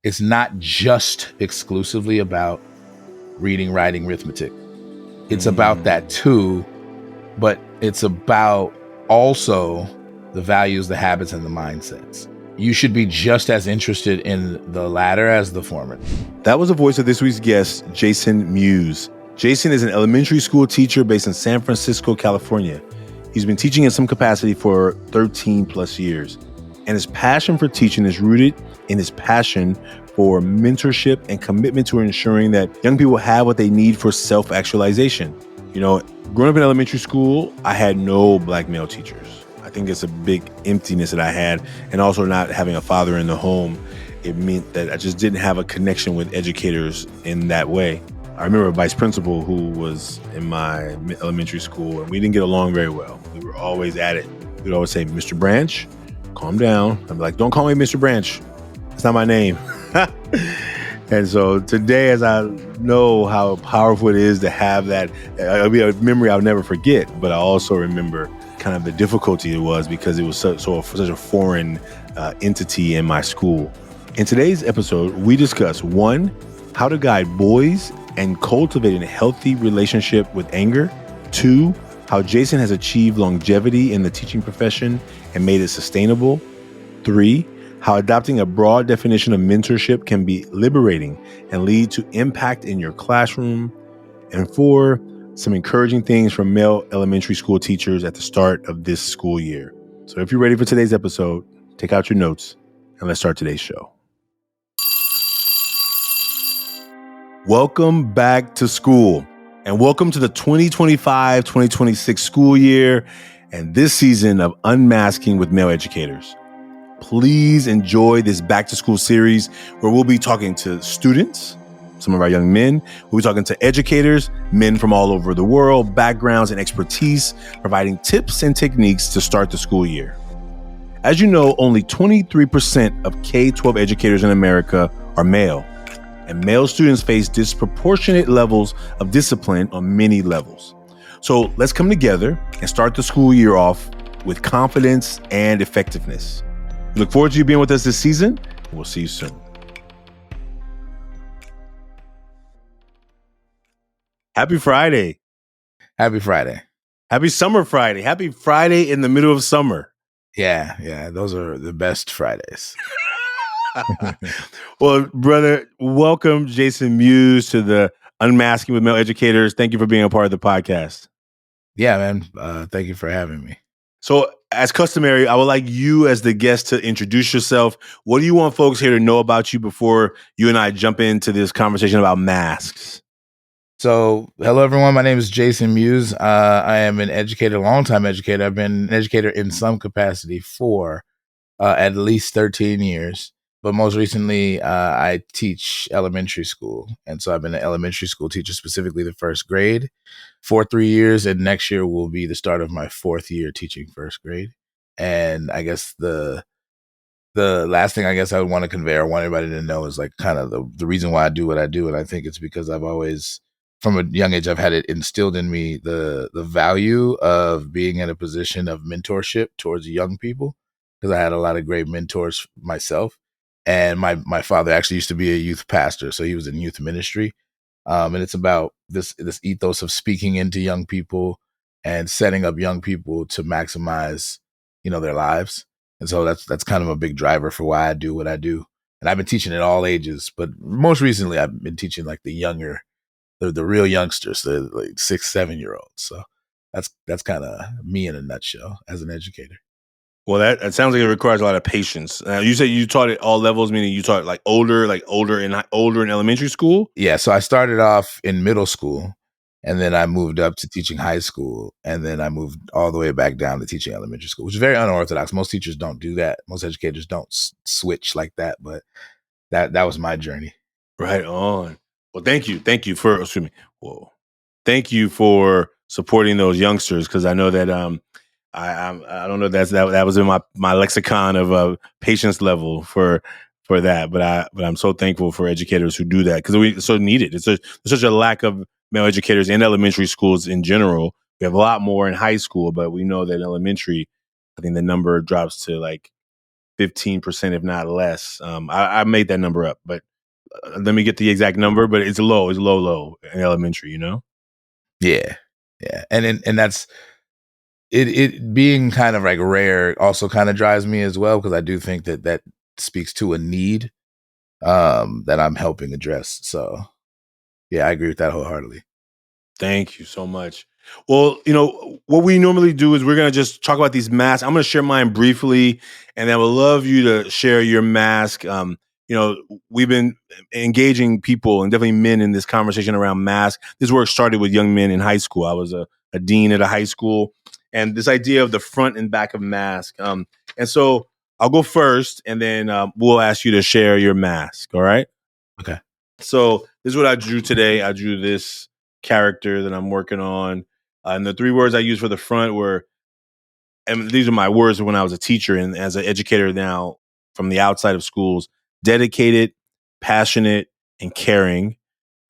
it's not just exclusively about reading, writing, arithmetic. It's about that too, but it's about also the values, the habits, and the mindsets. You should be just as interested in the latter as the former. That was the voice of this week's guest, Jason Muse. Jason is an elementary school teacher based in San Francisco, California. He's been teaching in some capacity for 13 plus years. And his passion for teaching is rooted in his passion for mentorship and commitment to ensuring that young people have what they need for self-actualization. You know, growing up in elementary school, I had no black male teachers. I think it's a big emptiness that I had. And also not having a father in the home, it meant that I just didn't have a connection with educators in that way. I remember a vice principal who was in my elementary school, and we didn't get along very well. We were always at it. We'd always say, Mr. Branch, calm down. I'd be like, don't call me Mr. Branch. It's not my name. And so today, as I know how powerful it is to have that, it'll be a memory I'll never forget, but I also remember kind of the difficulty it was because it was such a foreign entity in my school. In today's episode, we discuss 1, how to guide boys and cultivate a healthy relationship with anger. 2, how Jason has achieved longevity in the teaching profession and made it sustainable. 3, how adopting a broad definition of mentorship can be liberating and lead to impact in your classroom. And 4, some encouraging things from male elementary school teachers at the start of this school year. So if you're ready for today's episode, take out your notes and let's start today's show. Welcome back to school, and welcome to the 2025-2026 school year and this season of Unmasking with Male Educators. Please enjoy this back to school series where we'll be talking to students, some of our young men. We'll be talking to educators, men from all over the world, backgrounds and expertise, providing tips and techniques to start the school year. As you know, only 23% of K-12 educators in America are male, and male students face disproportionate levels of discipline on many levels. So let's come together and start the school year off with confidence and effectiveness. We look forward to you being with us this season, and we'll see you soon. Happy Friday. Happy Friday. Happy Summer Friday. Happy Friday in the middle of summer. Yeah, those are the best Fridays. Well, brother, welcome Jason Muse to the Unmasking with Male Educators. Thank you for being a part of the podcast. Yeah, man. Thank you for having me. So as customary, I would like you as the guest to introduce yourself. What do you want folks here to know about you before you and I jump into this conversation about masks? So, hello, everyone. My name is Jason Muse. I am an educator, longtime educator. I've been an educator in some capacity for at least 13 years. But most recently, I teach elementary school. And so I've been an elementary school teacher, specifically the first grade, for 3 years. And next year will be the start of my 4th year teaching first grade. And I guess the last thing I guess I would want to convey or want everybody to know is like kind of the reason why I do what I do. And I think it's because I've always, from a young age, I've had it instilled in me the value of being in a position of mentorship towards young people, because I had a lot of great mentors myself. And my father actually used to be a youth pastor, so he was in youth ministry. And it's about this ethos of speaking into young people and setting up young people to maximize, their lives. And so that's kind of a big driver for why I do what I do. And I've been teaching at all ages, but most recently I've been teaching like the younger, the real youngsters, the like 6-7-year-olds. So that's kind of me in a nutshell as an educator. Well, that sounds like it requires a lot of patience. You said you taught at all levels, meaning you taught like older in elementary school? Yeah, so I started off in middle school, and then I moved up to teaching high school, and then I moved all the way back down to teaching elementary school, which is very unorthodox. Most teachers don't do that. Most educators don't switch like that, but that was my journey. Right on. Well, thank you for thank you for supporting those youngsters, because I know that I don't know that was in my lexicon of patience level for that, but I'm so thankful for educators who do that, because we so need it. There's such a lack of male educators in elementary schools in general. We have a lot more in high school, but we know that in elementary, I think the number drops to like 15%, if not less. I made that number up, but let me get the exact number. But it's low. It's low in elementary. Yeah, yeah, and that's it. It being kind of like rare also kind of drives me as well, because I do think that speaks to a need that I'm helping address. So yeah, I agree with that wholeheartedly. Thank you so much. Well, what we normally do is we're going to just talk about these masks. I'm going to share mine briefly, and I would love you to share your mask. We've been engaging people and definitely men in this conversation around masks. This work started with young men in high school. I was a dean at a high school, and this idea of the front and back of mask. And so I'll go first, and then we'll ask you to share your mask. All right? Okay. So this is what I drew today. I drew this character that I'm working on. And the three words I used for the front were, and these are my words when I was a teacher and as an educator now from the outside of schools: dedicated, passionate, and caring.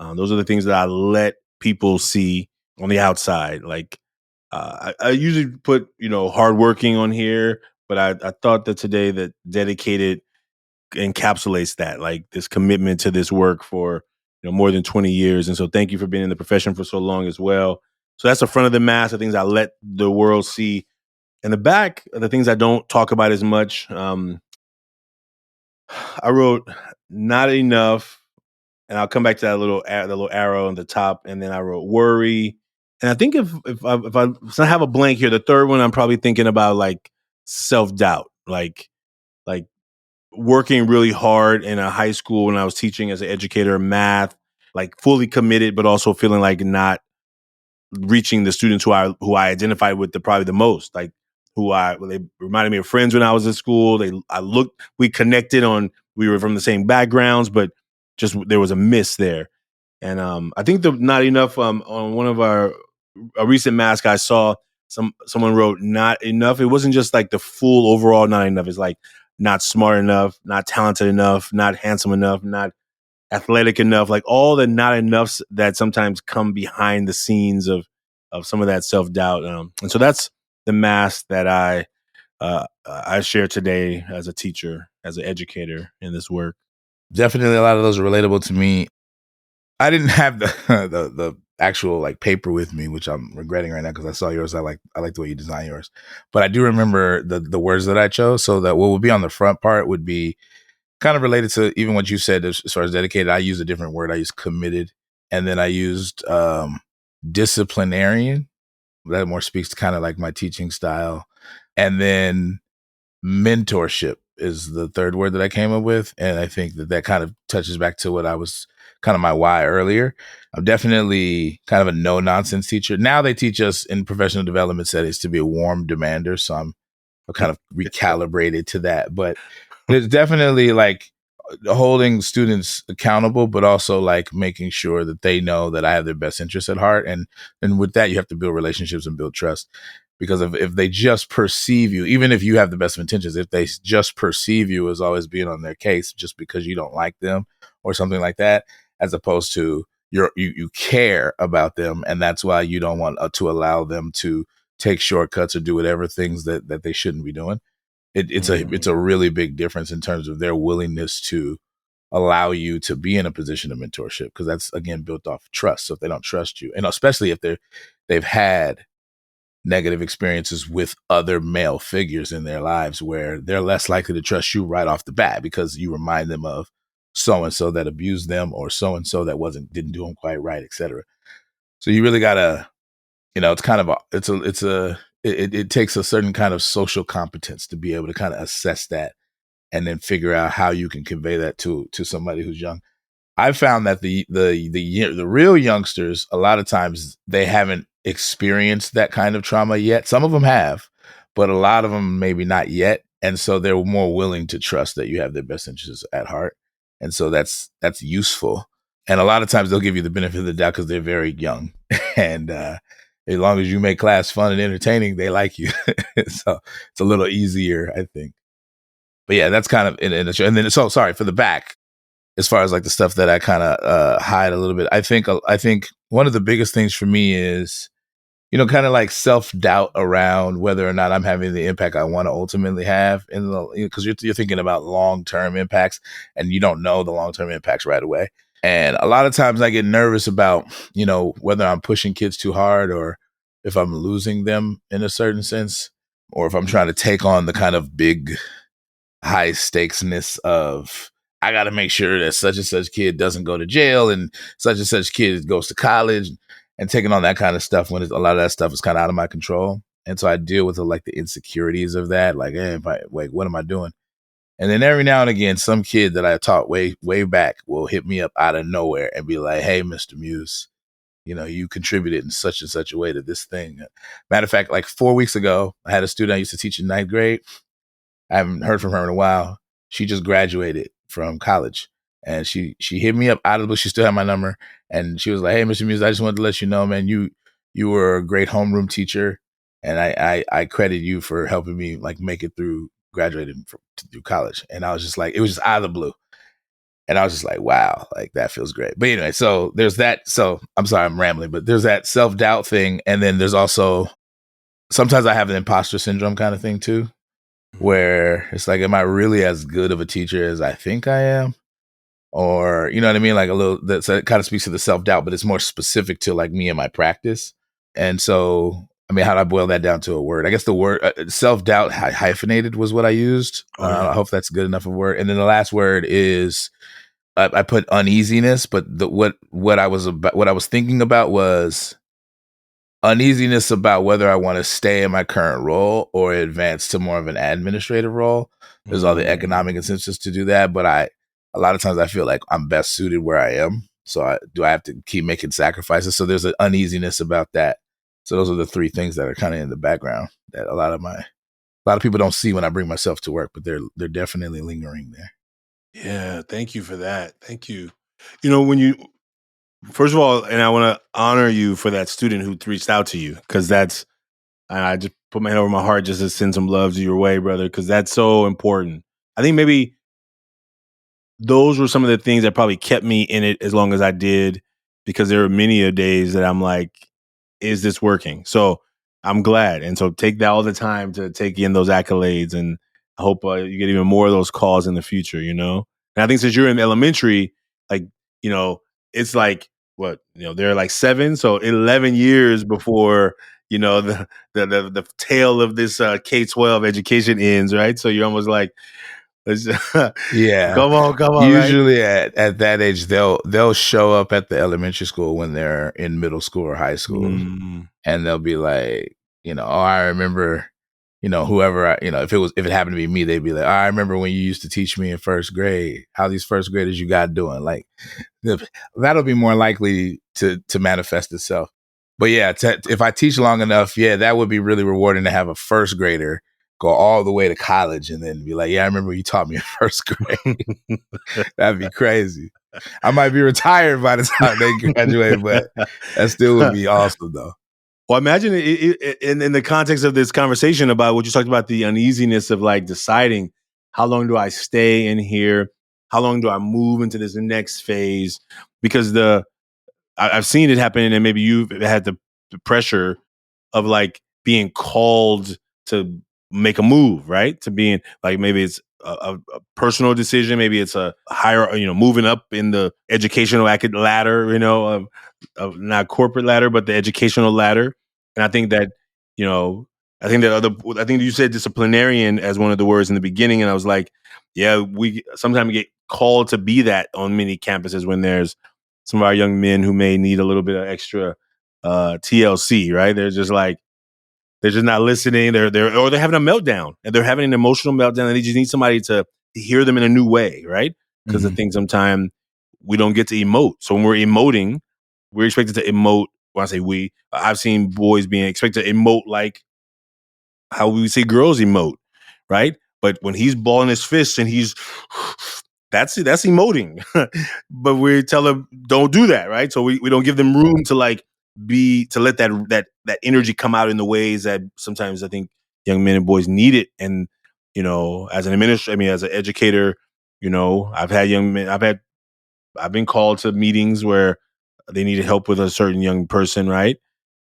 Those are the things that I let people see on the outside. Like I usually put, hardworking on here, but I thought that today that dedicated encapsulates that, like this commitment to this work for more than 20 years. And so thank you for being in the profession for so long as well. So that's the front of the mask, the things I let the world see. And the back are the things I don't talk about as much. I wrote not enough, and I'll come back to that the little arrow on the top, and then I wrote worry. And I think if I have a blank here, the third one I'm probably thinking about like self-doubt, like working really hard in a high school when I was teaching as an educator, math, like fully committed, but also feeling like not reaching the students who I identified with probably the most, like they reminded me of friends when I was in school. We connected we were from the same backgrounds, but just there was a miss there. And I think the not enough on one of a recent mask I saw, someone wrote not enough. It wasn't just like the full overall not enough. It's like not smart enough, not talented enough, not handsome enough, not athletic enough, like all the not enoughs that sometimes come behind the scenes of some of that self-doubt. And so that's the mask that I share today as a teacher, as an educator in this work. Definitely a lot of those are relatable to me. I didn't have the the actual like paper with me, which I'm regretting right now because I saw yours. I like the way you design yours, but I do remember the words that I chose. So that what would be on the front part would be kind of related to even what you said as far as dedicated. I used a different word. I used committed, and then I used disciplinarian. That more speaks to kind of like my teaching style, and then mentorship is the third word that I came up with. And I think that kind of touches back to what I was kind of my why earlier. I'm definitely kind of a no nonsense teacher. Now they teach us in professional development settings to be a warm demander. So I'm kind of recalibrated to that. But there's definitely like holding students accountable, but also like making sure that they know that I have their best interests at heart. And with that, you have to build relationships and build trust. Because if they just perceive you, even if you have the best of intentions, if they just perceive you as always being on their case just because you don't like them or something like that, as opposed to you care about them, and that's why you don't want to allow them to take shortcuts or do whatever things that they shouldn't be doing. It's a really big difference in terms of their willingness to allow you to be in a position of mentorship, because that's again built off trust. So if they don't trust you, and especially if they've had negative experiences with other male figures in their lives, where they're less likely to trust you right off the bat because you remind them of so and so that abused them or so and so that didn't do them quite right, etc. So you really gotta, it's kind of it takes a certain kind of social competence to be able to kind of assess that and then figure out how you can convey that to somebody who's young. I found that the real youngsters, a lot of times they haven't experienced that kind of trauma yet. Some of them have, but a lot of them maybe not yet, and so they're more willing to trust that you have their best interests at heart, and so that's useful. And a lot of times they'll give you the benefit of the doubt because they're very young, and as long as you make class fun and entertaining, they like you. So it's a little easier, I think. But yeah, that's kind of and then so sorry for the back. As far as like the stuff that I kind of hide a little bit, I think one of the biggest things for me is, kind of like self-doubt around whether or not I'm having the impact I want to ultimately have, in the, because you're thinking about long-term impacts, and you don't know the long-term impacts right away. And a lot of times I get nervous about, whether I'm pushing kids too hard, or if I'm losing them in a certain sense, or if I'm trying to take on the kind of big high stakesness of, I got to make sure that such and such kid doesn't go to jail and such kid goes to college, and taking on that kind of stuff when a lot of that stuff is kind of out of my control. And so I deal with the insecurities of that. Like, hey, wait, what am I doing? And then every now and again, some kid that I taught way, way back will hit me up out of nowhere and be like, hey, Mr. Muse, you contributed in such and such a way to this thing. Matter of fact, like 4 weeks ago, I had a student I used to teach in ninth grade. I haven't heard from her in a while. She just graduated from college, and she hit me up out of the blue. She still had my number, and she was like, "Hey, Mr. Muse, I just wanted to let you know, man, you were a great homeroom teacher, and I credit you for helping me like make it through graduating through college." And I was just like, it was just out of the blue, and I was just like, wow, like that feels great. But anyway, so there's that. So I'm sorry, I'm rambling, but there's that self-doubt thing, and then there's also sometimes I have an imposter syndrome kind of thing too, where it's like, am I really as good of a teacher as I think I am? Or, you know what I mean? Like a little, that so it kind of speaks to the self-doubt, but it's more specific to like me and my practice. And so, I mean, how do I boil that down to a word? I guess the word self-doubt hyphenated was what I used. Oh, yeah. I hope that's good enough of a word. And then the last word is, I put uneasiness, but what I was thinking about was uneasiness about whether I want to stay in my current role or advance to more of an administrative role. There's all the economic incentives to do that, but a lot of times I feel like I'm best suited where I am. So I have to keep making sacrifices? So there's an uneasiness about that. So those are the three things that are kind of in the background that a lot of people don't see when I bring myself to work, but they're definitely lingering there. Yeah, thank you for that. Thank you. When you first of all, and I want to honor you for that student who reached out to you, because I just put my hand over my heart just to send some love to your way, brother, because that's so important. I think maybe those were some of the things that probably kept me in it as long as I did, because there were many a days that I'm like, is this working? So I'm glad. And so take that all the time to take in those accolades. And I hope you get even more of those calls in the future, And I think since you're in elementary, like, it's like, what, they're like 7. So 11 years before, the tail of this K-12 education ends, right? So you're almost like, let's Yeah. come on, right? Usually at that age, they'll show up at the elementary school when they're in middle school or high school, Mm. and they'll be like, oh, I remember, whoever if it happened to be me, they'd be like, oh, I remember when you used to teach me in first grade. How these first graders you got doing? Like, that'll be more likely to manifest itself. But yeah, if I teach long enough, yeah, that would be really rewarding to have a first grader go all the way to college and then be like, yeah, I remember you taught me in first grade. That'd be crazy. I might be retired by the time they graduate, but that still would be awesome, though. Well, imagine in the context of this conversation about what you talked about, the uneasiness of like deciding, how long do I stay in here? How long do I move into this next phase? Because I've seen it happen, and maybe you've had the pressure of like being called to make a move, right? To being like, maybe it's a personal decision, maybe it's a higher, moving up in the educational ladder, of not corporate ladder, but the educational ladder. And I think that, I think you said disciplinarian as one of the words in the beginning, and I was like, yeah, we sometimes get called to be that on many campuses when there's some of our young men who may need a little bit of extra TLC, right? They're just not listening. They're having a meltdown, and they're having an emotional meltdown, and they just need somebody to hear them in a new way, right? Because I think sometimes we don't get to emote. So when we're emoting, we're expected to emote. When I say we, I've seen boys being expected to emote like how we say girls emote, right? But when he's balling his fists and he's that's emoting. But we tell them don't do that, right? So we don't give them room to like to let that energy come out in the ways that sometimes I think young men and boys need it. And as an administrator, as an educator, I've had young men, I've been called to meetings where they needed help with a certain young person, right?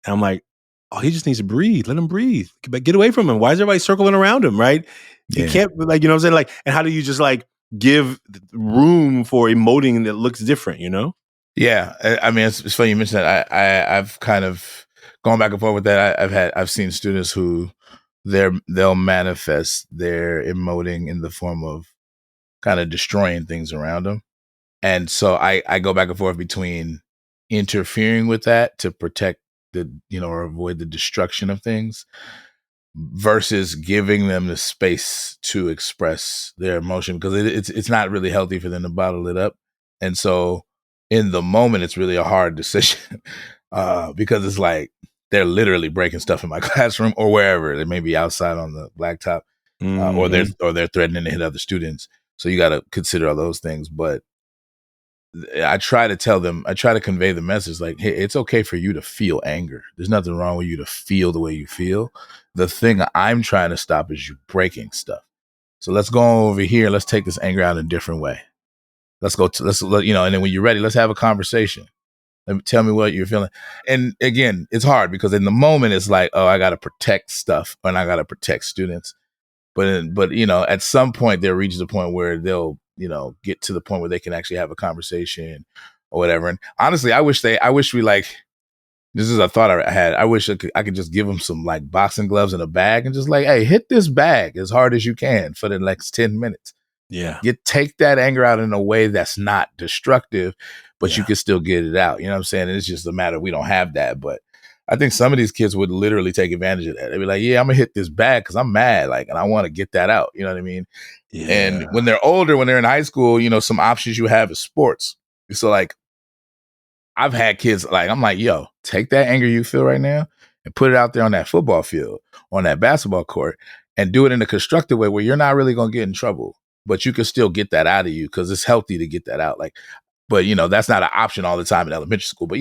And I'm like, oh, he just needs to breathe. Let him breathe. But get away from him. Why is everybody circling around him? Right? He Yeah. can't, like, you know what I'm saying? Like, and how do you just like give room for emoting that looks different? You know? Yeah, I mean, it's funny you mentioned that. I've kind of gone back and forth with that. I've seen students who they'll manifest their emoting in the form of kind of destroying things around them, and so I go back and forth between interfering with that to protect or avoid the destruction of things, versus giving them the space to express their emotion, because it's not really healthy for them to bottle it up. And so in the moment it's really a hard decision, because it's like they're literally breaking stuff in my classroom or wherever they may be, outside on the blacktop, Mm-hmm. or they're threatening to hit other students. So you got to consider all those things. But I try to tell them, I try to convey the message like, hey, it's okay for you to feel anger. There's nothing wrong with you to feel the way you feel. The thing I'm trying to stop is you breaking stuff. So let's go over here. Let's take this anger out in a different way. Let's go to, and then when you're ready, let's have a conversation. Tell me what you're feeling. And again, it's hard because in the moment it's like, oh, I got to protect stuff and I got to protect students. But at some point there reaches a point where they'll get to the point where they can actually have a conversation or whatever. And honestly, I wish we, like, this is a thought I had. I wish I could just give them some like boxing gloves and a bag and just like, hey, hit this bag as hard as you can for the next 10 minutes. Yeah. Take that anger out in a way that's not destructive, but you Yeah. can still get it out. You know what I'm saying? And it's just a matter, we don't have that. But I think some of these kids would literally take advantage of that. They'd be like, yeah, I'm gonna hit this bag because I'm mad, like, and I want to get that out. You know what I mean? And Yeah. when they're older, when they're in high school, some options you have is sports. So like, I've had kids, like, I'm like, yo, take that anger you feel right now and put it out there on that football field, on that basketball court, and do it in a constructive way where you're not really going to get in trouble, but you can still get that out of you because it's healthy to get that out. Like, but that's not an option all the time in elementary school. But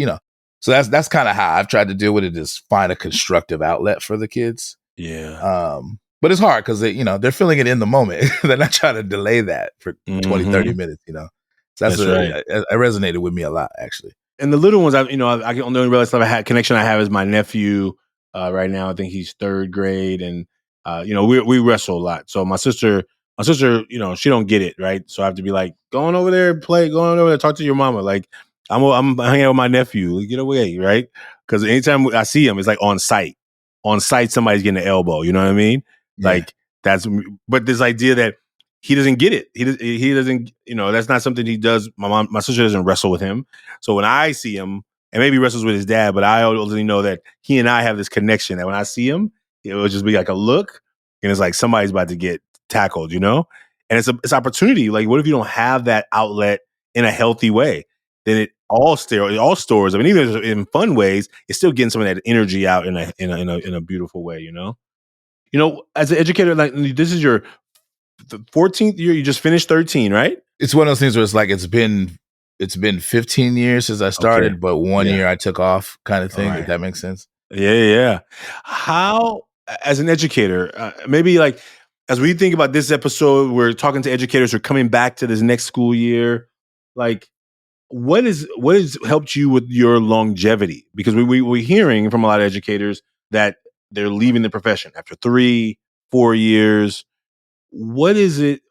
so that's kind of how I've tried to deal with it, is find a constructive outlet for the kids. Yeah. But it's hard because they're feeling it in the moment. They're not trying to delay that for 20, 30 Mm-hmm. minutes. So That's right. it resonated with me a lot, actually. And the little ones, I can only realize I had connection I have is my nephew. Right now, I think he's third grade, and we wrestle a lot. So my sister, she don't get it, right. So I have to be like, going over there, play, going over there, talk to your mama. Like I'm hanging out with my nephew. Get away, right? Because anytime I see him, it's like on site. On site, somebody's getting an elbow. You know what I mean? Yeah. Like that's. But this idea that he doesn't get it. He doesn't. That's not something he does. My sister doesn't wrestle with him. So when I see him, and maybe he wrestles with his dad, but I only know that he and I have this connection that when I see him, it will just be like a look, and it's like somebody's about to get tackled, And it's opportunity. Like, what if you don't have that outlet in a healthy way? Then it all stores. I mean, even in fun ways, it's still getting some of that energy out in a beautiful way. As an educator, like, this is your 14th year. You just finished 13, right? It's one of those things where it's like it's been 15 years since I Okay. started, but 1 year I took off, kind of All thing, if right. that makes sense. Yeah. How, as an educator, maybe like as we think about this episode, we're talking to educators who are coming back to this next school year. Like, what has helped you with your longevity? Because we're hearing from a lot of educators that they're leaving the profession after 3, 4 years. What is it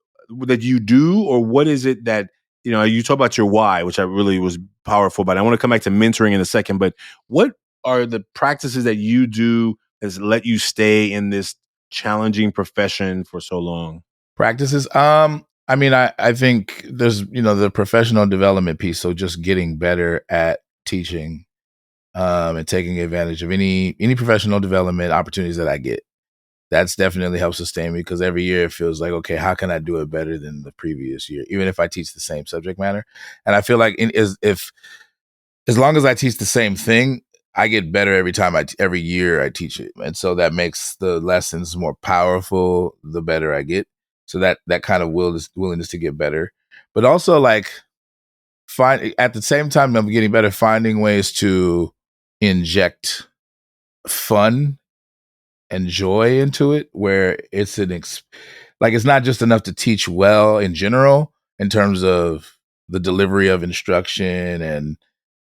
that you do, or what is it that you talk about your why, which I really was powerful, but I want to come back to mentoring in a second. But what are the practices that you do that's let you stay in this challenging profession for so long? Practices. I mean, I think there's the professional development piece. So just getting better at teaching, and taking advantage of any professional development opportunities that I get. That's definitely helps sustain me, because every year it feels like, okay, how can I do it better than the previous year, even if I teach the same subject matter? And I feel like as long as I teach the same thing, I get better every year I teach it, and so that makes the lessons more powerful the better I get. So that kind of willingness to get better, but also like find at the same time I'm getting better, finding ways to inject fun and joy into it, where it's like it's not just enough to teach well in general in terms of the delivery of instruction and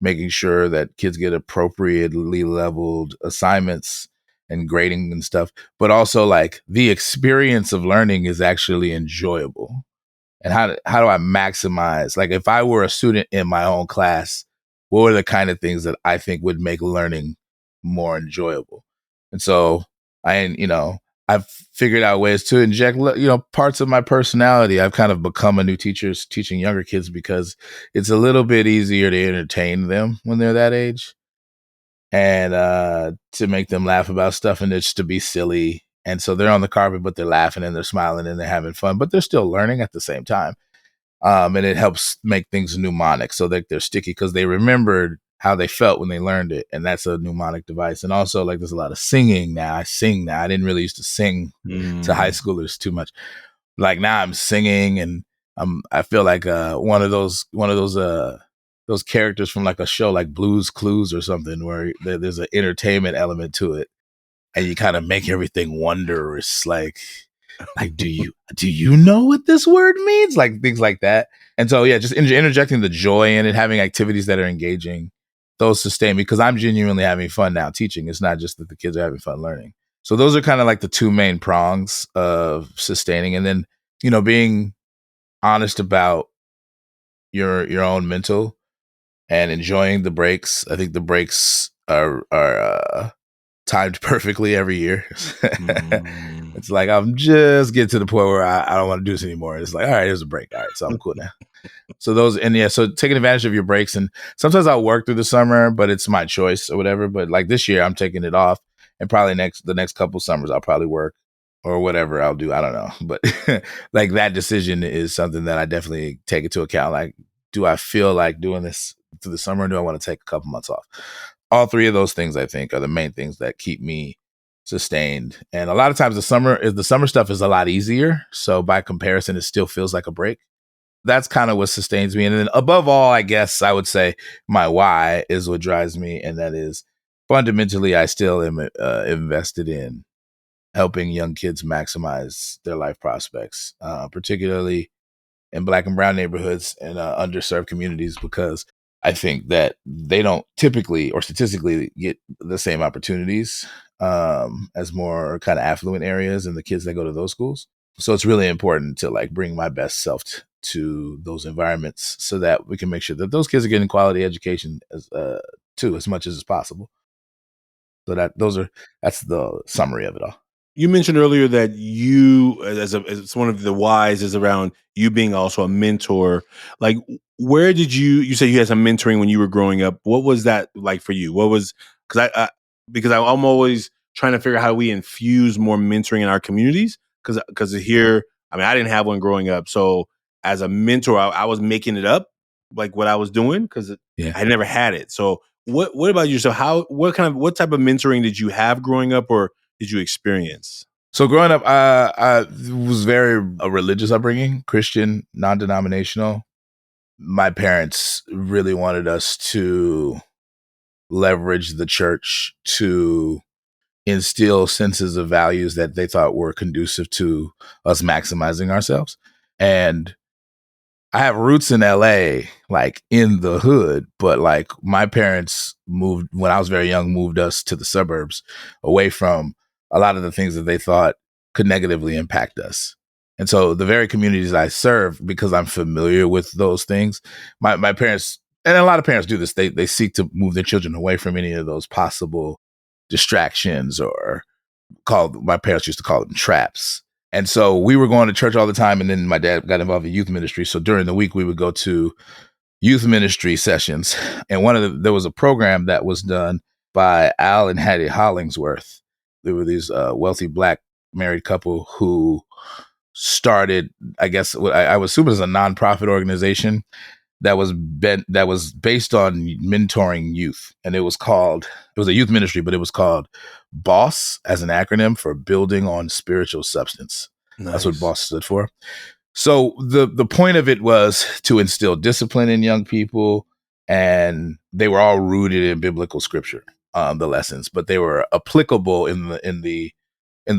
making sure that kids get appropriately leveled assignments and grading and stuff, but also like the experience of learning is actually enjoyable. And how do I maximize? Like if I were a student in my own class, what are the kind of things that I think would make learning more enjoyable? And so I've figured out ways to inject, parts of my personality. I've kind of become a new teacher teaching younger kids because it's a little bit easier to entertain them when they're that age and to make them laugh about stuff and just to be silly. And so they're on the carpet, but they're laughing and they're smiling and they're having fun, but they're still learning at the same time. And it helps make things mnemonic so that they're sticky because they remembered how they felt when they learned it. And that's a mnemonic device. And also, like, there's a lot of singing now. I sing now. I didn't really used to sing to high schoolers too much. Like now I'm singing and I feel like one of those characters from like a show like Blue's Clues or something where there's an entertainment element to it and you kind of make everything wondrous. Like do you know what this word means? Like things like that. And so yeah, just interjecting the joy in it, having activities that are engaging, those sustain me because I'm genuinely having fun now teaching. It's not just that the kids are having fun learning. So those are kind of like the two main prongs of sustaining, and then being honest about your own mental and enjoying the breaks. I think the breaks are timed perfectly every year. It's like I'm just getting to the point where I don't want to do this anymore. It's like, all right, here's a break. All right, so I'm cool now. So so taking advantage of your breaks, and sometimes I'll work through the summer, but it's my choice or whatever. But like this year, I'm taking it off, and probably the next couple summers I'll probably work or whatever I'll do. I don't know, but like that decision is something that I definitely take into account. Like, do I feel like doing this through the summer, or do I want to take a couple months off? All three of those things, I think, are the main things that keep me sustained. And a lot of times the summer stuff is a lot easier. So by comparison, it still feels like a break. That's kind of what sustains me. And then above all, I guess I would say my why is what drives me. And that is fundamentally, I still am invested in helping young kids maximize their life prospects, particularly in Black and brown neighborhoods and underserved communities, because I think that they don't typically or statistically get the same opportunities as more kind of affluent areas and the kids that go to those schools. So it's really important to like bring my best self to those environments so that we can make sure that those kids are getting quality education as much as possible. So that's the summary of it all. You mentioned earlier that you, as one of the whys, is around you being also a mentor. Like, where did you said you had some mentoring when you were growing up? What was that like for you? What was because I'm always trying to figure out how we infuse more mentoring in our communities. Because here, I mean, I didn't have one growing up, so as a mentor, I was making it up, like what I was doing, because I never had it. So, what about yourself? What type of mentoring did you have growing up, or did you experience? So growing up, I was very a religious upbringing, Christian, non-denominational. My parents really wanted us to leverage the church to instill senses of values that they thought were conducive to us maximizing ourselves. And I have roots in LA, like in the hood, but like my parents moved when I was very young, moved us to the suburbs away from a lot of the things that they thought could negatively impact us. And so the very communities I serve, because I'm familiar with those things, my parents, and a lot of parents do this, they seek to move their children away from any of those possible distractions, or my parents used to call them traps. And so we were going to church all the time. And then my dad got involved in youth ministry. So during the week, we would go to youth ministry sessions. And there was a program that was done by Al and Hattie Hollingsworth. There were these wealthy Black married couple who started, I guess, I would assume it was a nonprofit organization that was based on mentoring youth. And it was a youth ministry, but it was called BOSS as an acronym for Building on Spiritual Substance. Nice. That's what BOSS stood for. So the point of it was to instill discipline in young people, and they were all rooted in biblical scripture, the lessons, but they were applicable in the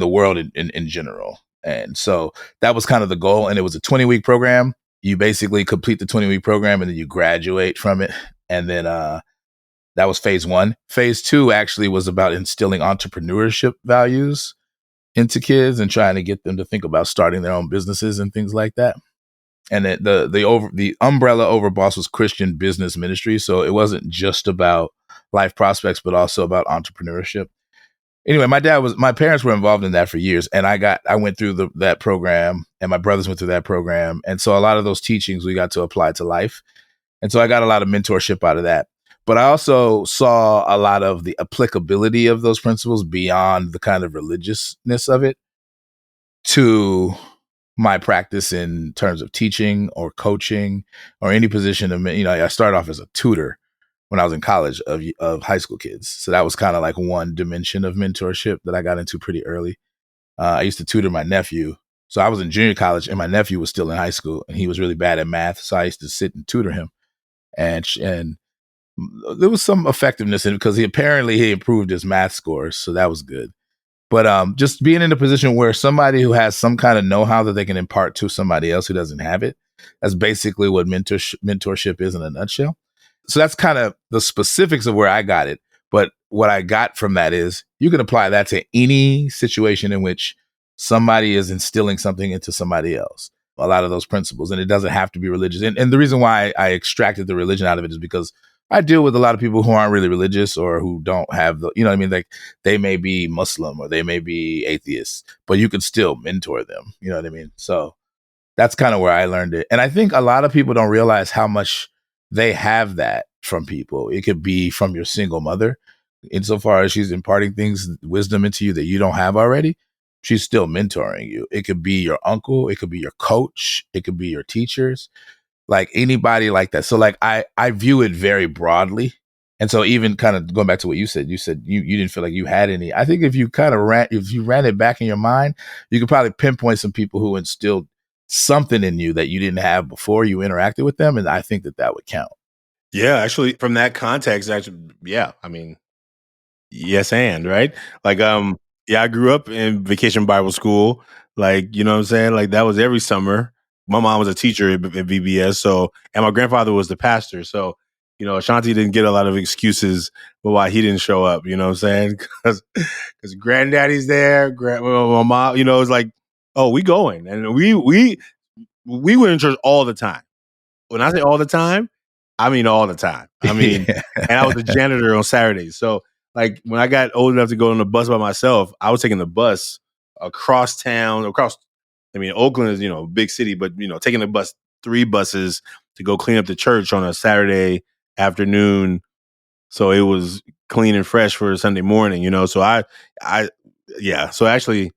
world in general. And so that was kind of the goal. And it was a 20-week program. You basically complete the 20-week program and then you graduate from it. And then That was phase one. Phase two actually was about instilling entrepreneurship values into kids and trying to get them to think about starting their own businesses and things like that. And the umbrella over boss was Christian business ministry, so it wasn't just about life prospects, but also about entrepreneurship. Anyway, my parents were involved in that for years, and I went through that program, and my brothers went through that program, and so a lot of those teachings we got to apply to life, and so I got a lot of mentorship out of that. But I also saw a lot of the applicability of those principles beyond the kind of religiousness of it to my practice in terms of teaching or coaching or any position of, I started off as a tutor when I was in college of high school kids. So that was kind of like one dimension of mentorship that I got into pretty early. I used to tutor my nephew. So I was in junior college and my nephew was still in high school and he was really bad at math. So I used to sit and tutor him, and there was some effectiveness in it because he improved his math scores. So that was good. But just being in a position where somebody who has some kind of know-how that they can impart to somebody else who doesn't have it, that's basically what mentorship is in a nutshell. So that's kind of the specifics of where I got it. But what I got from that is you can apply that to any situation in which somebody is instilling something into somebody else. A lot of those principles, and it doesn't have to be religious. And the reason why I extracted the religion out of it is because I deal with a lot of people who aren't really religious or who don't have the, what I mean? Like they may be Muslim or they may be atheists, but you can still mentor them. You know what I mean? So that's kind of where I learned it. And I think a lot of people don't realize how much they have that from people. It could be from your single mother, insofar as she's imparting things, wisdom into you that you don't have already. She's still mentoring you. It could be your uncle. It could be your coach. It could be your teachers, like anybody like that. So like I view it very broadly. And so even kind of going back to what you said you didn't feel like you had any. I think if you ran it back in your mind, you could probably pinpoint some people who instilled something in you that you didn't have before you interacted with them. And I think that would count. Yeah, actually, from that context, actually, yeah, I mean, yes, and right, like, yeah, I grew up in Vacation Bible School, like, you know what I'm saying, like that was every summer. My mom was a teacher at VBS, so, and my grandfather was the pastor, so, Ashanti didn't get a lot of excuses for why he didn't show up. You know what I'm saying? Because granddaddy's there, my mom, it's like, oh, we going, and we went in church all the time. When I say all the time, I mean all the time. I mean, and I was a janitor on Saturdays. So, like, when I got old enough to go on the bus by myself, I was taking the bus across town, Oakland is, a big city, but, taking the bus, 3 buses to go clean up the church on a Saturday afternoon. So it was clean and fresh for Sunday morning, So yeah. So actually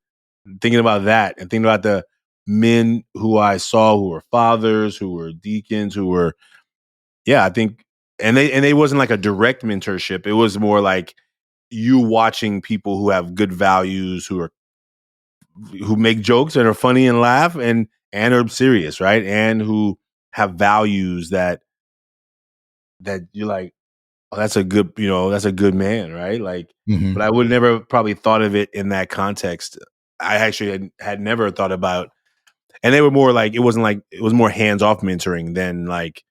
thinking about that and thinking about the men who I saw who were fathers, who were deacons, who were, yeah, I think, and they wasn't like a direct mentorship. It was more like you watching people who have good values, who make jokes and are funny and laugh and are serious, right? And who have values that you're like, oh, that's a good man, right? Like, Mm-hmm. but I would never probably thought of it in that context. I actually had never thought about, and they were more like, it was more hands off mentoring than like,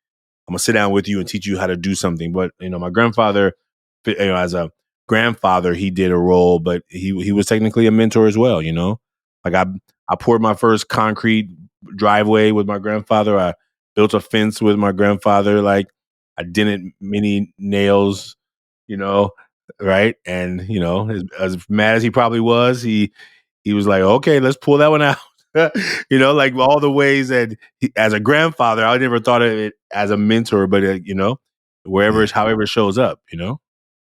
I'm gonna sit down with you and teach you how to do something. But my grandfather, as a grandfather, he did a role, but he was technically a mentor as well. Like I poured my first concrete driveway with my grandfather. I built a fence with my grandfather. Like I didn't many nails, right? And as mad as he probably was, he was like, okay, let's pull that one out. Like all the ways that as a grandfather, I never thought of it as a mentor, but however it shows up.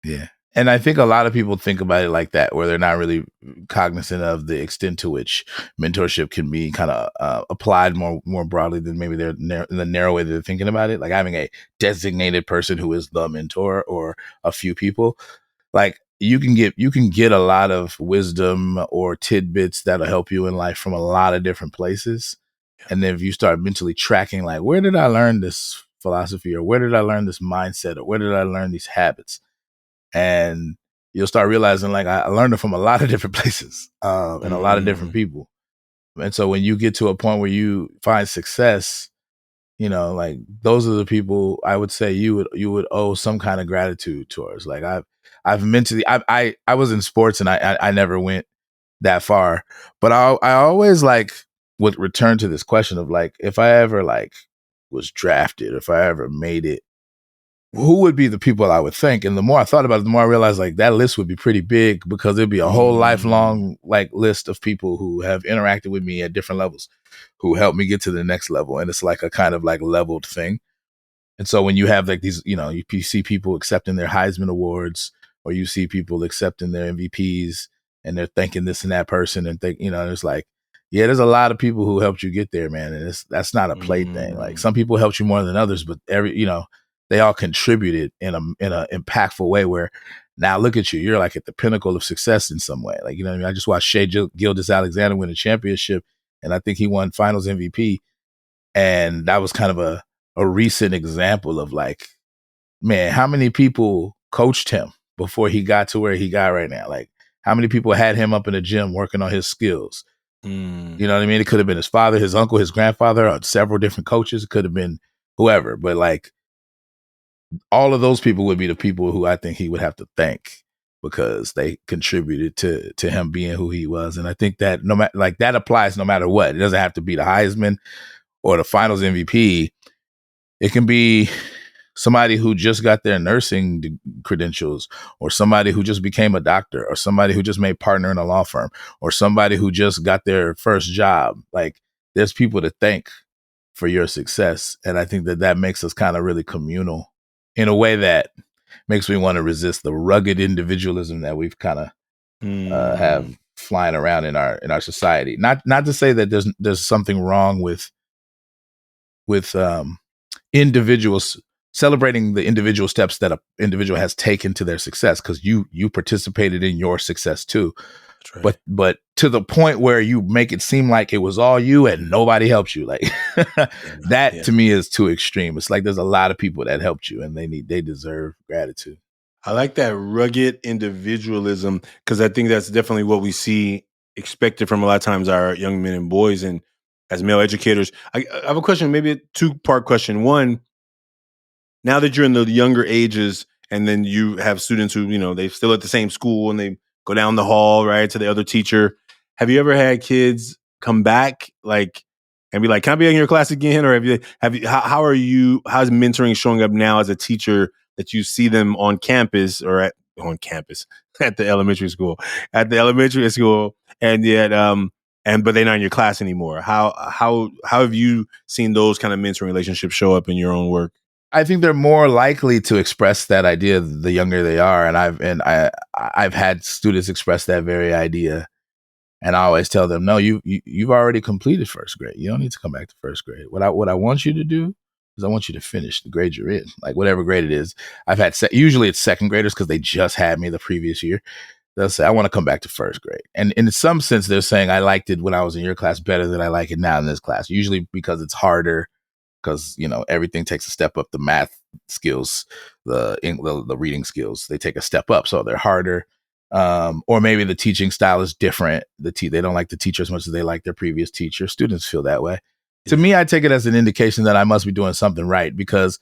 Yeah. And I think a lot of people think about it like that, where they're not really cognizant of the extent to which mentorship can be kind of applied more broadly than maybe they're in the narrow way that they're thinking about it. Like having a designated person who is the mentor or a few people. Like you can get a lot of wisdom or tidbits that'll help you in life from a lot of different places. And then if you start mentally tracking, like, where did I learn this philosophy, or where did I learn this mindset, or where did I learn these habits? And you'll start realizing, like, I learned it from a lot of different places and a lot of different people. And so when you get to a point where you find success, Like those are the people I would say you would owe some kind of gratitude towards. Like I've mentally, I was in sports and I never went that far, but I always like would return to this question of like, if I ever like was drafted, if I ever made it, who would be the people I would thank? And the more I thought about it, the more I realized like that list would be pretty big, because it'd be a whole lifelong like list of people who have interacted with me at different levels, who helped me get to the next level. And it's like a kind of like leveled thing. And so when you have like these, you see people accepting their Heisman Awards, or you see people accepting their MVPs, and they're thanking this and that person, and it's like, yeah, there's a lot of people who helped you get there, man. And that's not a play thing. Like some people helped you more than others, but they all contributed in a impactful way where now look at you, you're like at the pinnacle of success in some way. Like, what I mean? I just watched Shea Gilgeous-Alexander win a championship, and I think he won finals MVP. And that was kind of a recent example of like, man, how many people coached him before he got to where he got right now? Like, how many people had him up in the gym working on his skills? You know what I mean? It could have been his father, his uncle, his grandfather, or several different coaches. It could have been whoever. But like, all of those people would be the people who I think he would have to thank, because they contributed to him being who he was. And I think that no matter, like, that applies no matter what. It doesn't have to be the Heisman or the finals MVP. It can be somebody who just got their nursing credentials, or somebody who just became a doctor, or somebody who just made partner in a law firm, or somebody who just got their first job. Like, there's people to thank for your success. And I think that makes us kind of really communal in a way that makes me want to resist the rugged individualism that we've kind of have flying around in our society. Not to say that there's something wrong with individuals celebrating the individual steps that an individual has taken to their success, because you participated in your success too. Right. But to the point where you make it seem like it was all you and nobody helped you, like that to me is too extreme. It's like there's a lot of people that helped you, and they deserve gratitude. I like that rugged individualism, because I think that's definitely what we see expected from a lot of times our young men and boys. And as male educators, I have a question, maybe a two-part question. One, now that you're in the younger ages, and then you have students who, they're still at the same school and they go down the hall, right, to the other teacher. Have you ever had kids come back, like, and be like, "Can I be in your class again?" Or how's mentoring showing up now as a teacher, that you see them on campus at the elementary school, and yet, but they're not in your class anymore? How have you seen those kind of mentoring relationships show up in your own work? I think they're more likely to express that idea the younger they are, and I've had students express that very idea, and I always tell them, no, you've already completed first grade. You don't need to come back to first grade. What I want you to do is I want you to finish the grade you're in, like whatever grade it is. I've had usually it's second graders, because they just had me the previous year. They'll say, I want to come back to first grade, and in some sense, they're saying I liked it when I was in your class better than I like it now in this class. Usually because it's harder, because everything takes a step up. The math skills, the reading skills, they take a step up, so they're harder. Or maybe the teaching style is different. They don't like the teacher as much as they like their previous teacher. Students feel that way. Yeah. To me, I take it as an indication that I must be doing something right, because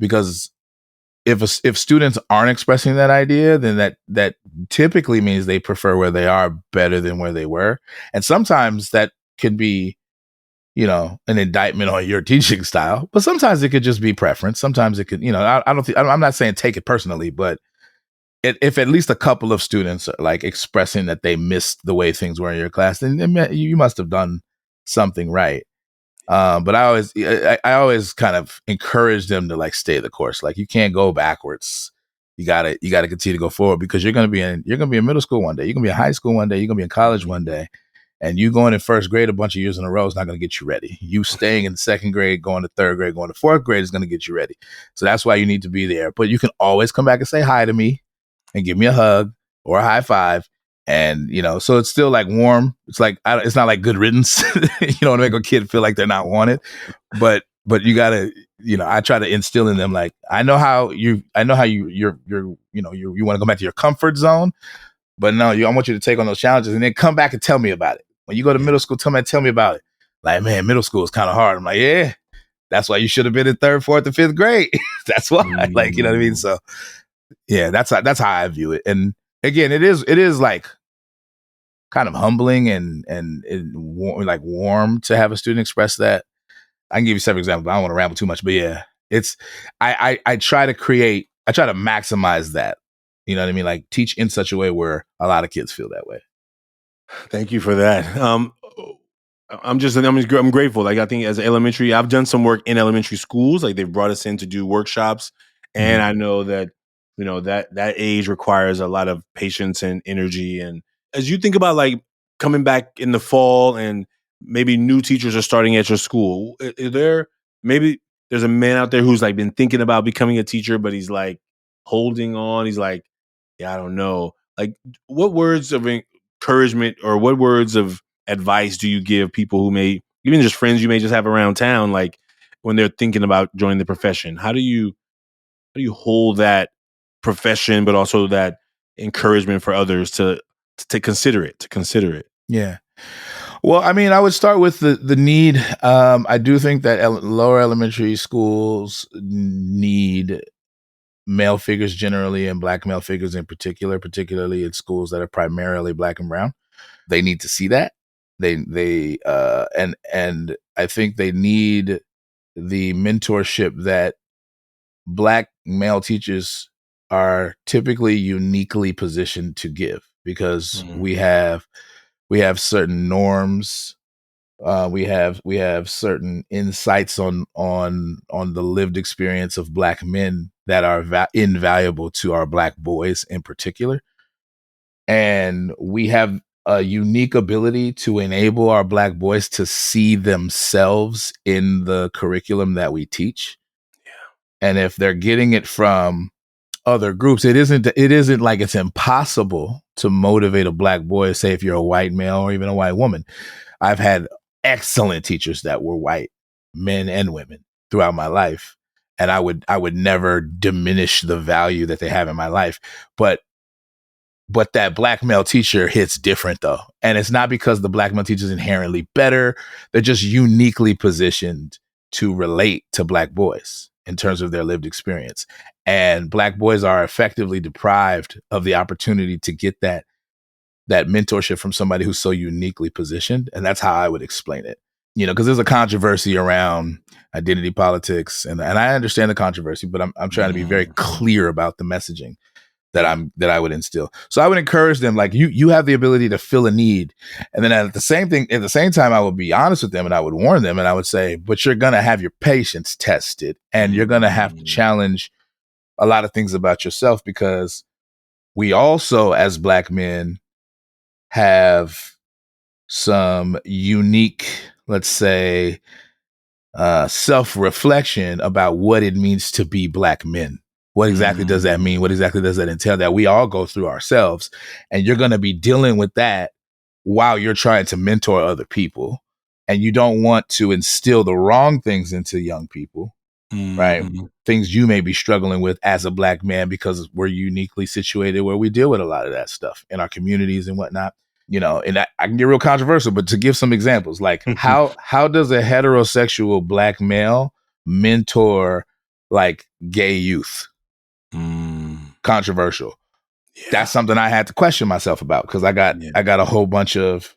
if students aren't expressing that idea, then that typically means they prefer where they are better than where they were. And sometimes that can be an indictment on your teaching style, but sometimes it could just be preference. Sometimes it could, I'm not saying take it personally, but if at least a couple of students are like expressing that they missed the way things were in your class, then you must have done something right. But I always kind of encourage them to like stay the course. Like, you can't go backwards. You gotta continue to go forward, because you're gonna be in middle school one day. You're gonna be in high school one day. You're gonna be in college one day. And you going in first grade a bunch of years in a row is not going to get you ready. You staying in second grade, going to third grade, going to fourth grade is going to get you ready. So that's why you need to be there. But you can always come back and say hi to me and give me a hug or a high five. And, so it's still like warm. It's like, it's not like good riddance. You don't want to make a kid feel like they're not wanted. But you got to, I try to instill in them, like, I know how you want to go back to your comfort zone. But no, I want you to take on those challenges and then come back and tell me about it. When you go to middle school, tell me about it. Like, man, middle school is kind of hard. I'm like, yeah, That's why you should have been in third, fourth, and fifth grade. That's why, like, you know what I mean? So yeah, that's how I view it. And again, it is like kind of humbling and like warm to have a student express that. I can give you several examples, but I don't want to ramble too much. But yeah, it's I try to maximize that. You know what I mean? Like teach in such a way where a lot of kids feel that way. Thank you for that. I'm grateful. Like I think as elementary, I've done some work in elementary schools. Like they've brought us in to do workshops, and I know that that age requires a lot of patience and energy. And as you think about like coming back in the fall, and maybe new teachers are starting at your school, is there maybe there's a man out there who's like been thinking about becoming a teacher, but he's like holding on. He's like, yeah, I don't know. Like, what words of encouragement or what words of advice do you give people who may, even just friends you may just have around town, like when they're thinking about joining the profession? How do you hold that profession, but also that encouragement for others to consider it? Yeah. Well, I mean, I would start with the need. I do think that lower elementary schools need male figures generally, and Black male figures in particular, particularly in schools that are primarily Black and brown. They need to see that. And I think they need the mentorship that Black male teachers are typically uniquely positioned to give, because we have certain norms. We have certain insights on the lived experience of Black men that are invaluable to our Black boys in particular. And we have a unique ability to enable our Black boys to see themselves in the curriculum that we teach. And if they're getting it from other groups, it isn't like it's impossible to motivate a Black boy, say if you're a white male or even a white woman. I've had excellent teachers that were white men and women throughout my life, and I would never diminish the value that they have in my life. But that Black male teacher hits different though. And it's not because the Black male teacher is inherently better. They're just uniquely positioned to relate to Black boys in terms of their lived experience. And Black boys are effectively deprived of the opportunity to get that mentorship from somebody who's so uniquely positioned. And that's how I would explain it. You know, because there's a controversy around identity politics, and I understand the controversy, but I'm trying to be very clear about the messaging that I would instill. So I would encourage them, like, you have the ability to fill a need. And then at the same time, I would be honest with them, and I would warn them, and I would say, but you're going to have your patience tested, and you're going to have to challenge a lot of things about yourself, because we also, as Black men, have some unique, let's say, self-reflection about what it means to be Black men. What exactly does that mean? What exactly does that entail? That we all go through ourselves, and you're going to be dealing with that while you're trying to mentor other people. And you don't want to instill the wrong things into young people, right? Things you may be struggling with as a Black man, because we're uniquely situated where we deal with a lot of that stuff in our communities and whatnot. You know, and I can get real controversial, but to give some examples, like how does a heterosexual Black male mentor like gay youth? Controversial. Yeah. That's something I had to question myself about, because I got a whole bunch of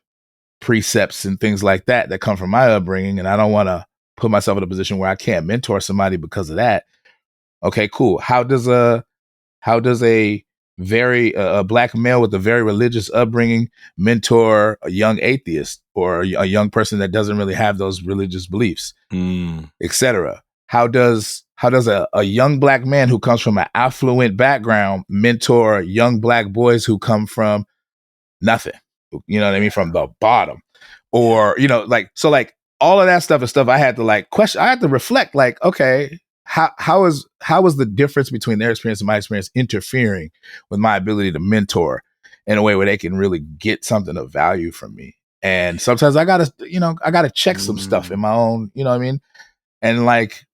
precepts and things like that come from my upbringing, and I don't want to put myself in a position where I can't mentor somebody because of that. Okay, cool. How does a very a Black male with a very religious upbringing mentor a young atheist or a young person that doesn't really have those religious beliefs, etc.? How does a young Black man who comes from an affluent background mentor young Black boys who come from nothing? You know what I mean? From the bottom. Or, you know, like, so like all of that stuff is stuff I had to like question. I had to reflect, like, okay, how is the difference between their experience and my experience interfering with my ability to mentor in a way where they can really get something of value from me? And sometimes I gotta check some stuff in my own, you know what I mean? And like,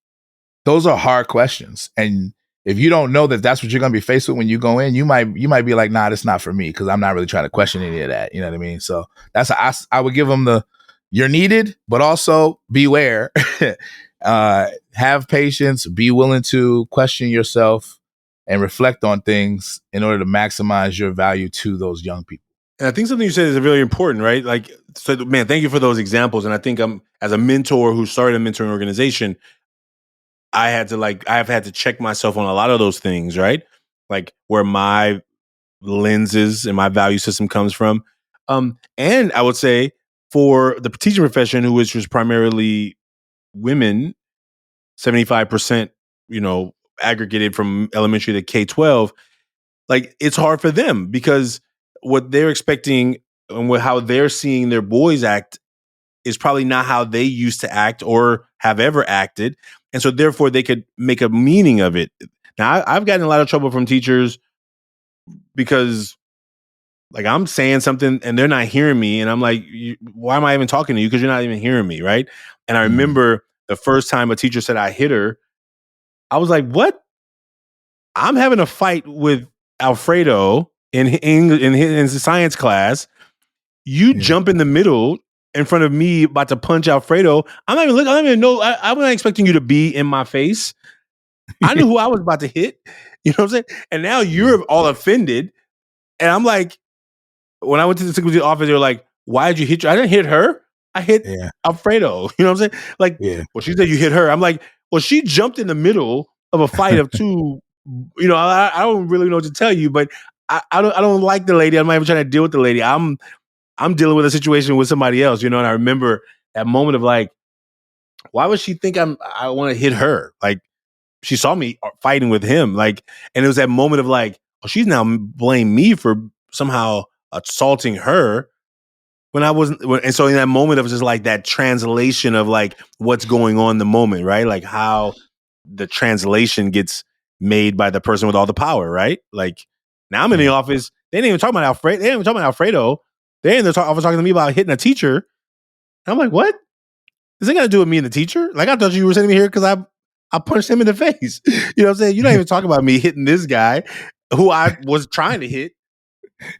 those are hard questions. And if you don't know that that's what you're going to be faced with when you go in, you might be like, nah, that's not for me, because I'm not really trying to question any of that. You know what I mean? So that's I would give them you're needed, but also beware Have patience, be willing to question yourself and reflect on things in order to maximize your value to those young people. And I think something you said is really important, right? Like, so man, thank you for those examples. And I think as a mentor who started a mentoring organization, I have had to check myself on a lot of those things, right? Like where my lenses and my value system comes from. And I would say for the teaching profession, which was primarily women, 75%, aggregated from elementary to K-12, like it's hard for them because what they're expecting and how they're seeing their boys act is probably not how they used to act or have ever acted. And so therefore they could make a meaning of it. Now I've gotten a lot of trouble from teachers because like I'm saying something and they're not hearing me. And I'm like, why am I even talking to you? Because you're not even hearing me. Right. And I remember the first time a teacher said I hit her, I was like, what? I'm having a fight with Alfredo in his science class. You jump in the middle in front of me about to punch Alfredo. I'm not even looking. I don't even know. I'm not expecting you to be in my face. I knew who I was about to hit. You know what I'm saying? And now you're all offended. And I'm like, when I went to the security office, they were like, why did you hit her? I didn't hit her. I hit Alfredo. You know what I'm saying? Like, well, she said you hit her. I'm like, well, she jumped in the middle of a fight of two. I don't really know what to tell you, but I don't like the lady. I'm not even trying to deal with the lady. I'm dealing with a situation with somebody else, and I remember that moment of like, why would she think I want to hit her? Like, she saw me fighting with him, like, and it was that moment of like, oh, she's now blame me for somehow assaulting her when I wasn't. And so in that moment of just like that translation of like what's going on in the moment, right? Like how the translation gets made by the person with all the power, right? Like now I'm in the office. They didn't even talk about Alfredo. They didn't even talk about Alfredo. They in the office talking to me about hitting a teacher. And I'm like, what? This ain't got to do with me and the teacher. Like I thought you were sending me here because I punched him in the face. You know what I'm saying? You're not even talking about me hitting this guy who I was trying to hit.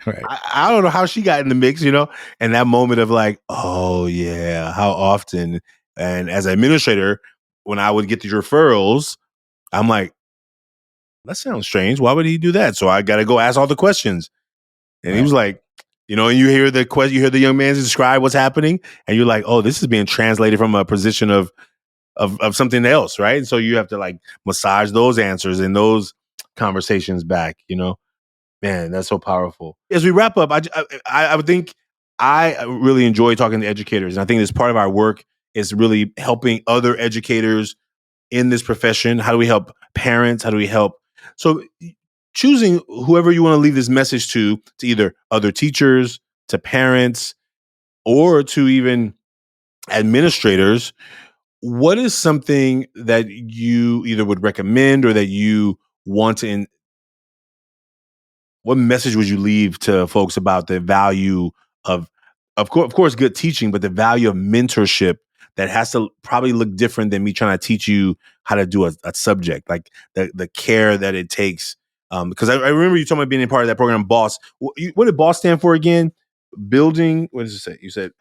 Right. I don't know how she got in the mix, and that moment of like, oh yeah, how often. And as an administrator, when I would get these referrals, I'm like, that sounds strange. Why would he do that? So I got to go ask all the questions. And he was like, and you hear the question, you hear the young man describe what's happening, and you're like, oh, this is being translated from a position of something else, right? And so you have to like massage those answers and those conversations back, Man, that's so powerful. As we wrap up, I would think I really enjoy talking to educators, and I think this part of our work is really helping other educators in this profession. How do we help parents? How do we help? So choosing whoever you want to leave this message to either other teachers, to parents, or to even administrators, what is something that you either would recommend or that you want to what message would you leave to folks about the value of course, good teaching, but the value of mentorship that has to probably look different than me trying to teach you how to do a subject, like the care that it takes. Because I remember you talking about being a part of that program, BOSS. What did BOSS stand for again? Building. What does it say? You said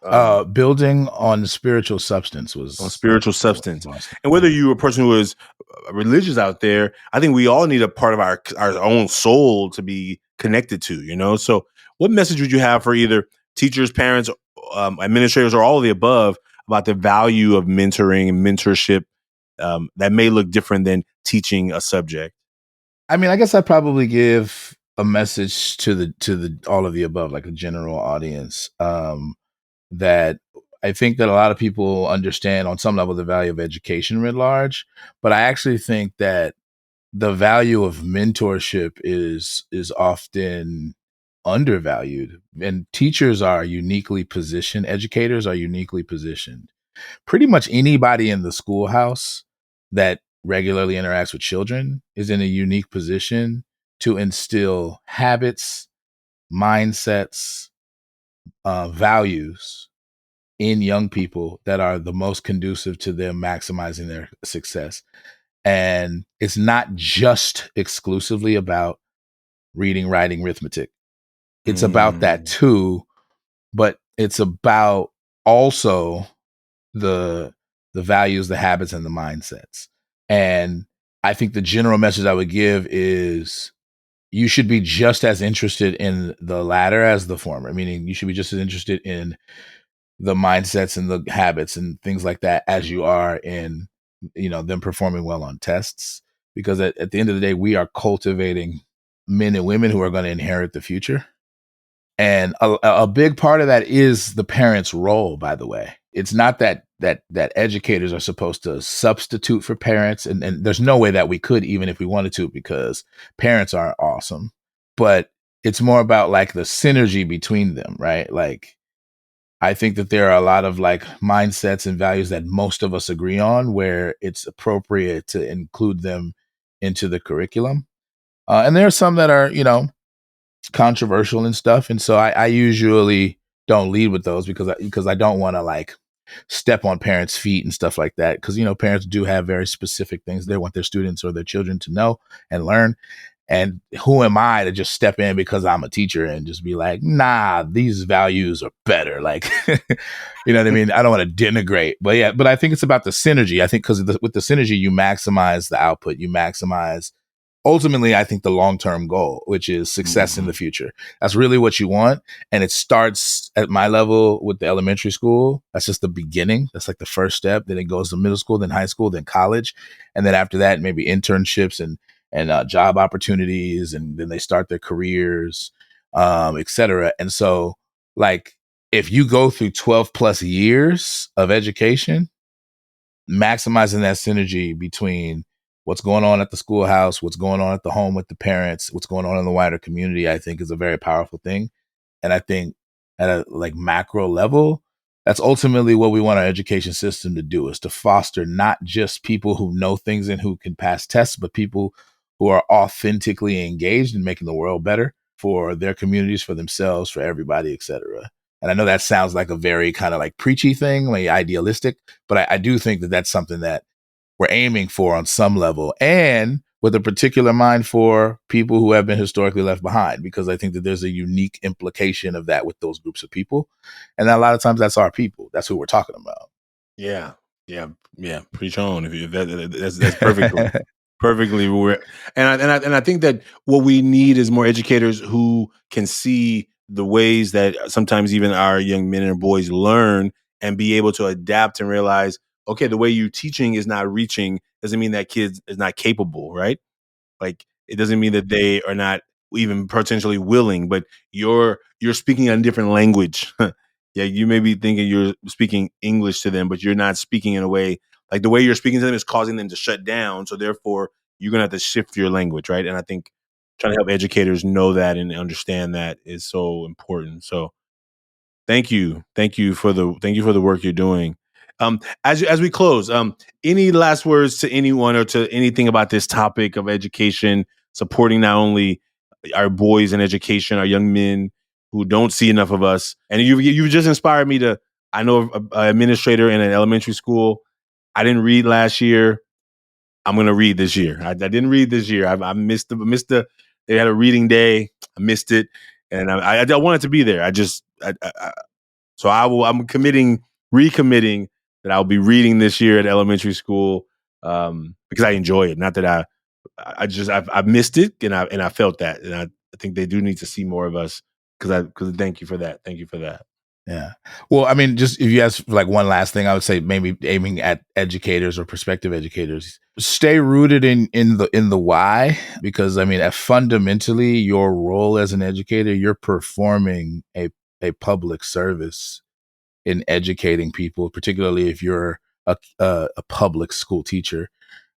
building on spiritual substance was on spiritual substance. And whether you were a person who is religious out there, I think we all need a part of our own soul to be connected to, So what message would you have for either teachers, parents, administrators, or all of the above about the value of mentoring and mentorship that may look different than teaching a subject? I mean, I guess I'd probably give a message to the all of the above, like a general audience, that I think that a lot of people understand on some level the value of education writ large, but I actually think that the value of mentorship is often undervalued, and teachers are uniquely positioned, educators are uniquely positioned. Pretty much anybody in the schoolhouse that regularly interacts with children is in a unique position to instill habits, mindsets, values in young people that are the most conducive to them maximizing their success. And it's not just exclusively about reading, writing, arithmetic. It's about that too, but it's about also the the values, the habits, and the mindsets. And I think the general message I would give is you should be just as interested in the latter as the former, meaning you should be just as interested in the mindsets and the habits and things like that as you are in, them performing well on tests. Because at the end of the day, we are cultivating men and women who are going to inherit the future. And a big part of that is the parent's role, by the way. It's not that educators are supposed to substitute for parents, and there's no way that we could, even if we wanted to, because parents are awesome. But it's more about like the synergy between them, right? Like, I think that there are a lot of like mindsets and values that most of us agree on where it's appropriate to include them into the curriculum. And there are some that are, controversial and stuff. And so I usually don't lead with those because I don't want to like step on parents' feet and stuff like that. Because, parents do have very specific things they want their students or their children to know and learn. And who am I to just step in because I'm a teacher and just be like, nah, these values are better. Like, you know what I mean? I don't want to denigrate, but yeah, but I think it's about the synergy. I think because with the synergy, you maximize the output, you maximize ultimately, I think the long-term goal, which is success in the future. That's really what you want. And it starts at my level with the elementary school. That's just the beginning. That's like the first step. Then it goes to middle school, then high school, then college. And then after that, maybe internships and job opportunities. And then they start their careers, et cetera. And so like, if you go through 12 plus years of education, maximizing that synergy between what's going on at the schoolhouse, what's going on at the home with the parents, what's going on in the wider community, I think is a very powerful thing. And I think at a like macro level, that's ultimately what we want our education system to do, is to foster not just people who know things and who can pass tests, but people who are authentically engaged in making the world better for their communities, for themselves, for everybody, et cetera. And I know that sounds like a very kind of like preachy thing, like idealistic, but I do think that that's something that we're aiming for on some level, and with a particular mind for people who have been historically left behind, because I think that there's a unique implication of that with those groups of people. And a lot of times that's our people. That's who we're talking about. Yeah, yeah, yeah. Preach on. If that's perfectly, perfectly. And I think that what we need is more educators who can see the ways that sometimes even our young men and boys learn and be able to adapt and realize, okay, the way you're teaching is not reaching doesn't mean that kid is not capable, right? Like it doesn't mean that they are not even potentially willing, but you're speaking a different language. Yeah, you may be thinking you're speaking English to them, but you're not speaking in a way like the way you're speaking to them is causing them to shut down. So therefore, you're gonna have to shift your language, right? And I think trying to help educators know that and understand that is so important. So thank you for the work you're doing. As we close, any last words to anyone or to anything about this topic of education, supporting not only our boys in education, our young men who don't see enough of us, and you just inspired me to. I know an administrator in an elementary school. I didn't read last year. I'm going to read this year. I didn't read this year. I missed the. They had a reading day. I missed it, and I wanted to be there. So I'm recommitting that I'll be reading this year at elementary school because I enjoy it. Not that I've missed it and I felt that, and I think they do need to see more of us because thank you for that. Thank you for that. Yeah. Well, I mean, just if you ask for like one last thing, I would say maybe aiming at educators or prospective educators, stay rooted in the why, because I mean, fundamentally, your role as an educator, you're performing a public service in educating people, particularly if you're a public school teacher.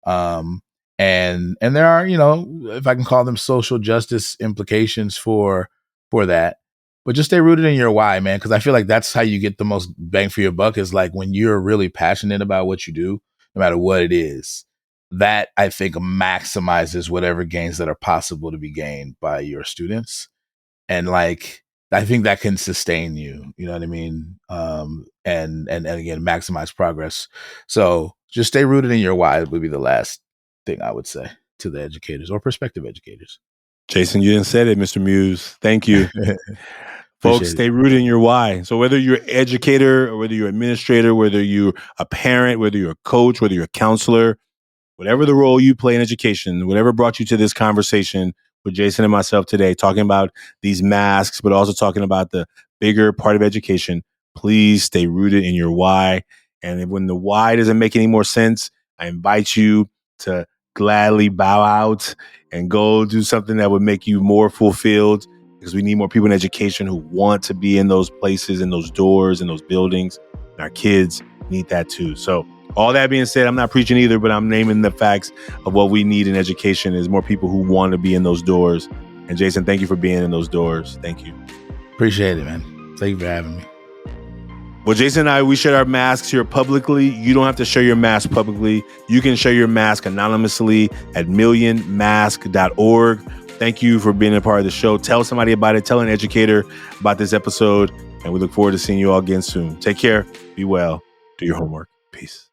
Um, and there are, if I can call them, social justice implications for that. But just stay rooted in your why, man, because I feel like that's how you get the most bang for your buck, is like when you're really passionate about what you do, no matter what it is. That I think maximizes whatever gains that are possible to be gained by your students. And like I think that can sustain you. You know what I mean? And again, maximize progress. So just stay rooted in your why would be the last thing I would say to the educators or prospective educators. Jason, you didn't say it, Mr. Muse. Thank you. Folks, stay rooted in your why. So whether you're an educator or whether you're an administrator, whether you're a parent, whether you're a coach, whether you're a counselor, whatever the role you play in education, whatever brought you to this conversation with Jason and myself today, talking about these masks, but also talking about the bigger part of education, please stay rooted in your why. And when the why doesn't make any more sense, I invite you to gladly bow out and go do something that would make you more fulfilled, because we need more people in education who want to be in those places, in those doors, in those buildings. And our kids need that too. So all that being said, I'm not preaching either, but I'm naming the facts of what we need in education is more people who want to be in those doors. And Jason, thank you for being in those doors. Thank you. Appreciate it, man. Thank you for having me. Well, Jason and I, we share our masks here publicly. You don't have to share your mask publicly. You can share your mask anonymously at millionmask.org. Thank you for being a part of the show. Tell somebody about it. Tell an educator about this episode. And we look forward to seeing you all again soon. Take care. Be well. Do your homework. Peace.